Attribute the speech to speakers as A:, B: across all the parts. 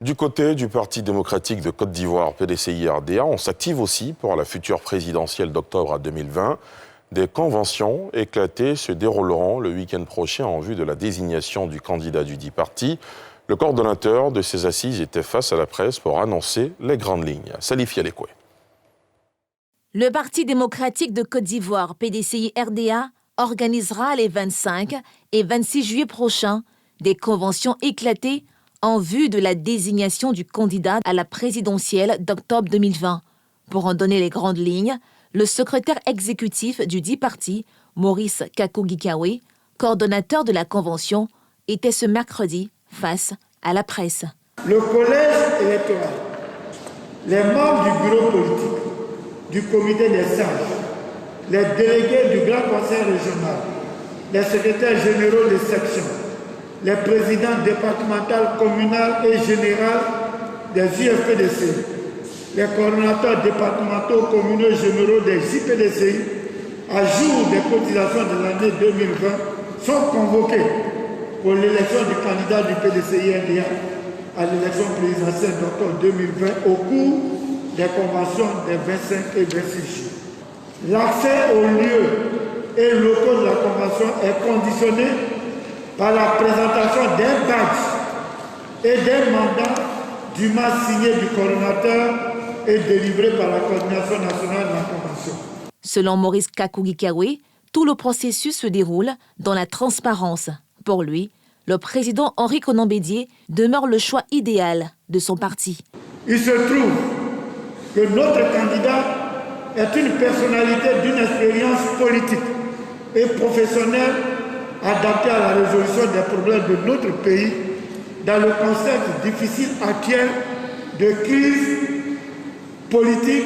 A: Du côté du Parti démocratique de Côte d'Ivoire, PDCI-RDA, on s'active aussi pour la future présidentielle d'octobre 2020. Des conventions éclatées se dérouleront le week-end prochain en vue de la désignation du candidat du dit parti. Le coordonnateur de ces assises était face à la presse pour annoncer les grandes lignes. Salif Yalekwe.
B: Le Parti démocratique de Côte d'Ivoire, PDCI-RDA, organisera les 25 et 26 juillet prochains des conventions éclatées en vue de la désignation du candidat à la présidentielle d'octobre 2020. Pour en donner les grandes lignes, le secrétaire exécutif du dit parti, Maurice Kakou-Gikawe, coordonnateur de la convention, était ce mercredi face à la presse.
C: Le collège électoral, les membres du bureau politique, du comité des sages, les délégués du Grand Conseil régional, les secrétaires généraux des sections, les présidents départementaux, communaux et généraux des UFPDCI, les coordonnateurs départementaux, communaux et généraux des JPDCI, à jour des cotisations de l'année 2020, sont convoqués pour l'élection du candidat du PDCI-RDA à l'élection présidentielle d'octobre 2020 au cours des conventions des 25 et 26 juillet. L'accès aux lieux et locaux de la convention est conditionné par la présentation d'un badge et d'un mandat dûment signé du coordonnateur et délivré par la coordination nationale de la convention.
B: Selon Maurice Kakou-Gikawe, tout le processus se déroule dans la transparence. Pour lui, le président Henri Konan Bédié demeure le choix idéal de son parti.
C: Il se trouve que notre candidat est une personnalité d'une expérience politique et professionnelle adaptée à la résolution des problèmes de notre pays dans le contexte difficile actuel de crise politique,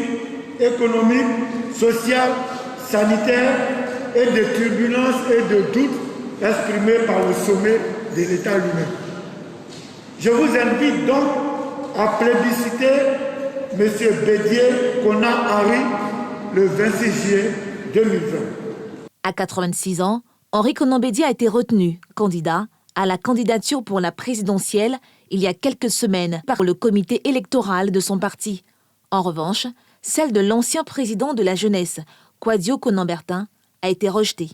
C: économique, sociale, sanitaire et de turbulences et de doutes exprimés par le sommet de l'État lui-même. Je vous invite donc à plébisciter M. Bédié Konan Henri le 26 juillet 2020.
B: À 86 ans, Henri Konan Bédié a été retenu candidat à la candidature pour la présidentielle il y a quelques semaines par le comité électoral de son parti. En revanche, celle de l'ancien président de la jeunesse, Kwadio Konan Bertin, a été rejetée.